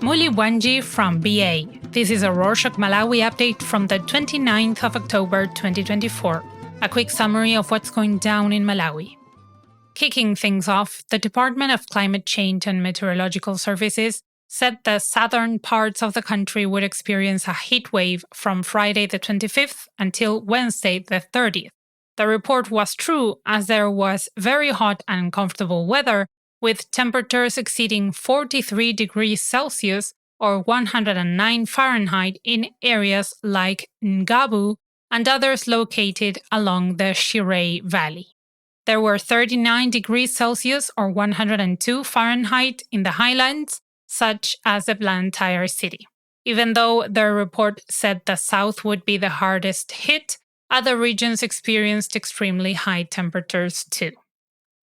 Muli Wanji from BA. This is a Rorschach Malawi update from the 29th of October 2024. A quick summary of what's going down in Malawi. Kicking things off, the Department of Climate Change and Meteorological Services said the southern parts of the country would experience a heat wave from Friday the 25th until Wednesday the 30th. The report was true as there was very hot and uncomfortable weather, with temperatures exceeding 43 degrees Celsius or 109 Fahrenheit in areas like Ngabu and others located along the Shirei Valley. There were 39 degrees Celsius or 102 Fahrenheit in the highlands, such as the Blantyre city. Even though the report said the south would be the hardest hit, other regions experienced extremely high temperatures too.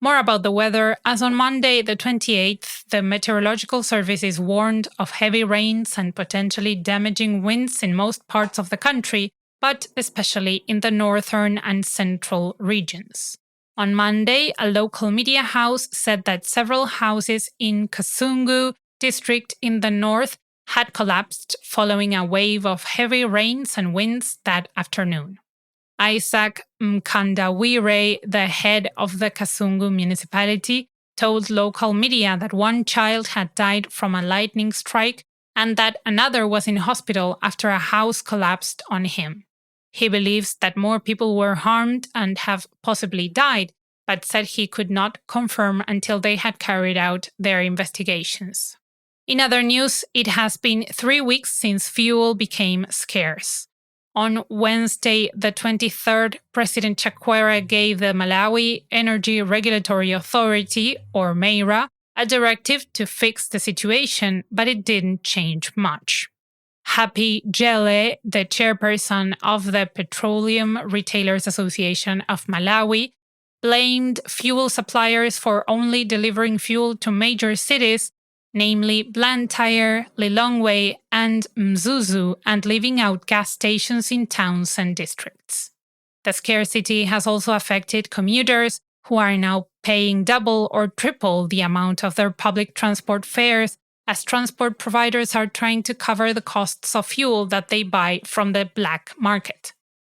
More about the weather, as on Monday the 28th, the Meteorological Services warned of heavy rains and potentially damaging winds in most parts of the country, but especially in the northern and central regions. On Monday, a local media house said that several houses in Kasungu district in the north had collapsed following a wave of heavy rains and winds that afternoon. Isaac Mkandawire, the head of the Kasungu municipality, told local media that one child had died from a lightning strike and that another was in hospital after a house collapsed on him. He believes that more people were harmed and have possibly died, but said he could not confirm until they had carried out their investigations. In other news, it has been 3 weeks since fuel became scarce. On Wednesday, the 23rd, President Chakwera gave the Malawi Energy Regulatory Authority, or MERA, a directive to fix the situation, but it didn't change much. Happy Jele, the chairperson of the Petroleum Retailers Association of Malawi, blamed fuel suppliers for only delivering fuel to major cities, namely Blantyre, Lilongwe, and Mzuzu, and leaving out gas stations in towns and districts. The scarcity has also affected commuters, who are now paying double or triple the amount of their public transport fares, as transport providers are trying to cover the costs of fuel that they buy from the black market.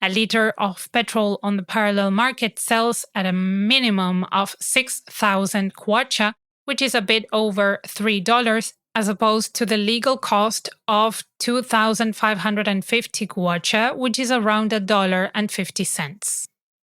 A liter of petrol on the parallel market sells at a minimum of 6,000 kwacha, which is a bit over $3, as opposed to the legal cost of 2,550 kwacha, which is around $1.50.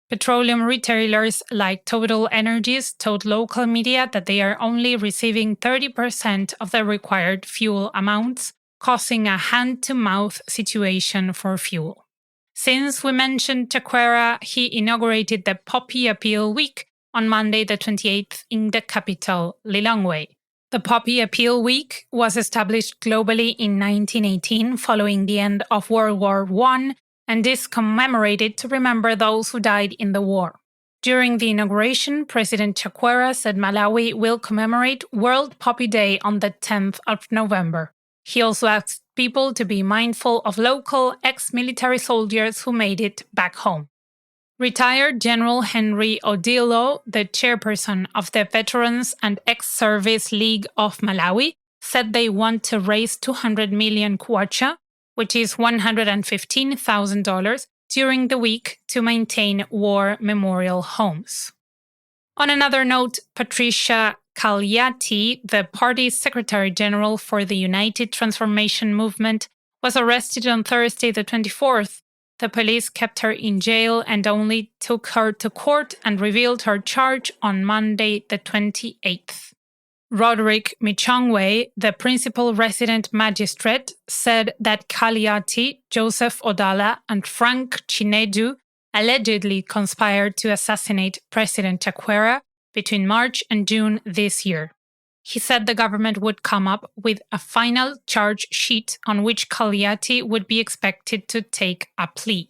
Petroleum retailers like Total Energies told local media that they are only receiving 30% of the required fuel amounts, causing a hand-to-mouth situation for fuel. Since we mentioned Chakwera, he inaugurated the Poppy Appeal Week on Monday the 28th in the capital, Lilongwe. The Poppy Appeal Week was established globally in 1918 following the end of World War I, and is commemorated to remember those who died in the war. During the inauguration, President Chakwera said Malawi will commemorate World Poppy Day on the 10th of November. He also asked people to be mindful of local ex-military soldiers who made it back home. Retired General Henry Odilo, the chairperson of the Veterans and Ex-Service League of Malawi, said they want to raise 200 million kwacha, which is $115,000, during the week to maintain war memorial homes. On another note, Patricia Kaliati, the party's Secretary General for the United Transformation Movement, was arrested on Thursday the 24th. The police kept her in jail and only took her to court and revealed her charge on Monday the 28th. Roderick Michongwe, the principal resident magistrate, said that Kaliati, Joseph Odala, and Frank Chinedu allegedly conspired to assassinate President Chakwera between March and June this year. He said the government would come up with a final charge sheet on which Kaliati would be expected to take a plea.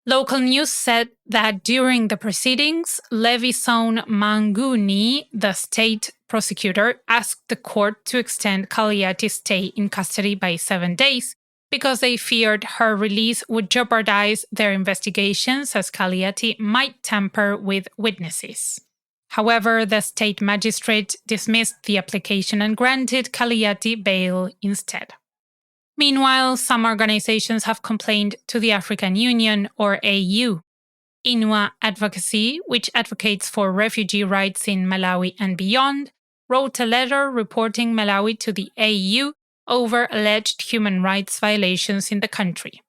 Local news said that during the proceedings, Levison Manguni, the state prosecutor, asked the court to extend Kaliati's stay in custody by 7 days, because they feared her release would jeopardize their investigations, as Kaliati might tamper with witnesses. However, the state magistrate dismissed the application and granted Kaliati bail instead. Meanwhile, some organizations have complained to the African Union, or AU. Inua Advocacy, which advocates for refugee rights in Malawi and beyond, wrote a letter reporting Malawi to the AU over alleged human rights violations in the country.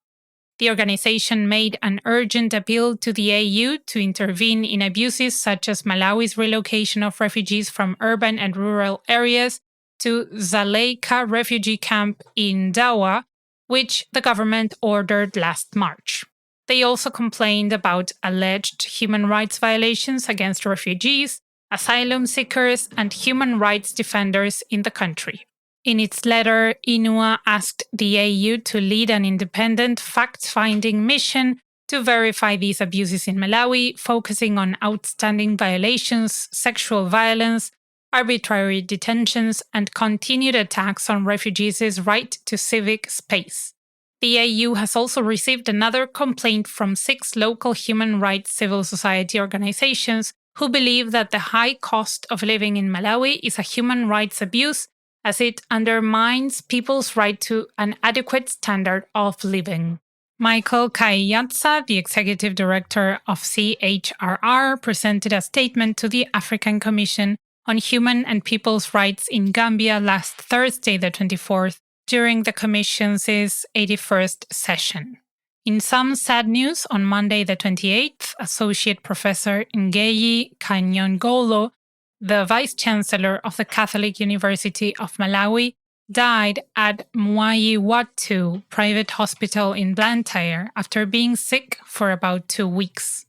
The organization made an urgent appeal to the AU to intervene in abuses such as Malawi's relocation of refugees from urban and rural areas to Zaleika refugee camp in Dawa, which the government ordered last March. They also complained about alleged human rights violations against refugees, asylum seekers, and human rights defenders in the country. In its letter, Inua asked the AU to lead an independent fact-finding mission to verify these abuses in Malawi, focusing on outstanding violations, sexual violence, arbitrary detentions, and continued attacks on refugees' right to civic space. The AU has also received another complaint from 6 local human rights civil society organizations who believe that the high cost of living in Malawi is a human rights abuse, as it undermines people's right to an adequate standard of living. Michael Kaiatsa, the executive director of CHRR, presented a statement to the African Commission on Human and People's Rights in Gambia last Thursday, the 24th, during the Commission's 81st session. In some sad news, on Monday, the 28th, Associate Professor Ngeyi Kanyongolo, the Vice-Chancellor of the Catholic University of Malawi, died at Mwai Watu Private Hospital in Blantyre after being sick for about 2 weeks.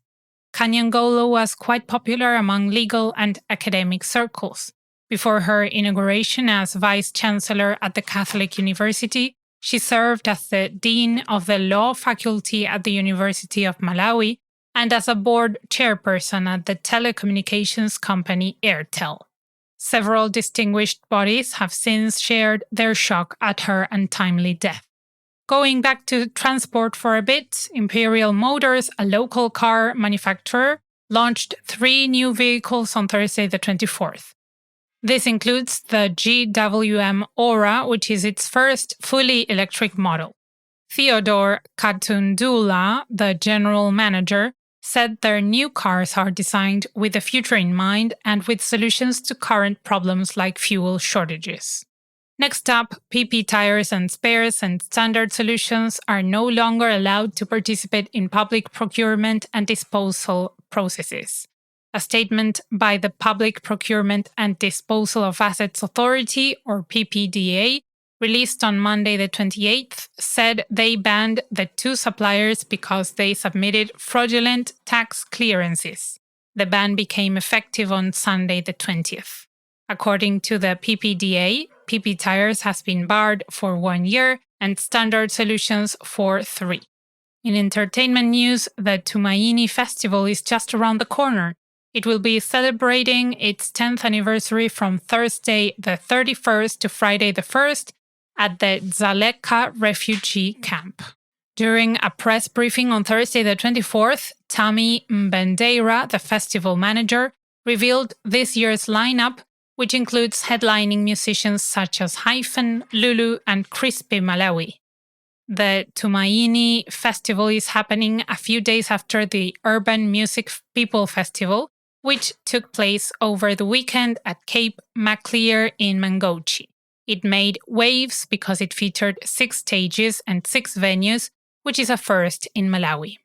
Kanyongolo was quite popular among legal and academic circles. Before her inauguration as Vice-Chancellor at the Catholic University, she served as the Dean of the Law Faculty at the University of Malawi and as a board chairperson at the telecommunications company Airtel. Several distinguished bodies have since shared their shock at her untimely death. Going back to transport for a bit, Imperial Motors, a local car manufacturer, launched 3 new vehicles on Thursday the 24th. This includes the GWM Aura, which is its first fully electric model. Theodore Katundula, the general manager, said their new cars are designed with the future in mind and with solutions to current problems like fuel shortages. Next up, PP Tires and Spares and Standard Solutions are no longer allowed to participate in public procurement and disposal processes. A statement by the Public Procurement and Disposal of Assets Authority, or PPDA, released on Monday the 28th, said they banned the 2 suppliers because they submitted fraudulent tax clearances. The ban became effective on Sunday the 20th. According to the PPDA, PP Tires has been barred for 1 year and Standard Solutions for 3. In entertainment news, the Tumani Festival is just around the corner. It will be celebrating its 10th anniversary from Thursday the 31st to Friday the 1st at the Zaleka refugee camp. During a press briefing on Thursday the 24th, Tami Mbendeira, the festival manager, revealed this year's lineup, which includes headlining musicians such as Hyphen, Lulu, and Crispy Malawi. The Tumaini Festival is happening a few days after the Urban Music People Festival, which took place over the weekend at Cape Maclear in Mangochi. It made waves because it featured 6 stages and 6 venues, which is a first in Malawi.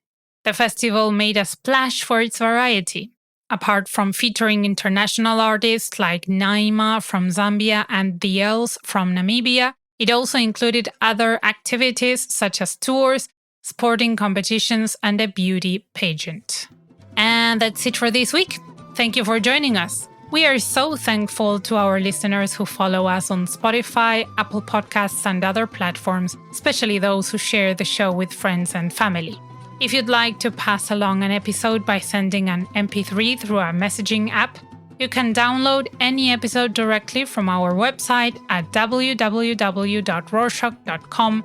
The festival made a splash for its variety. Apart from featuring international artists like Naima from Zambia and The Els from Namibia, it also included other activities such as tours, sporting competitions, and a beauty pageant. And that's it for this week. Thank you for joining us. We are so thankful to our listeners who follow us on Spotify, Apple Podcasts, and other platforms, especially those who share the show with friends and family. If you'd like to pass along an episode by sending an MP3 through our messaging app, you can download any episode directly from our website at www.rorschach.com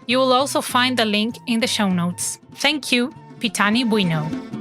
You will also find the link in the show notes. Thank you, Pitani Bueno.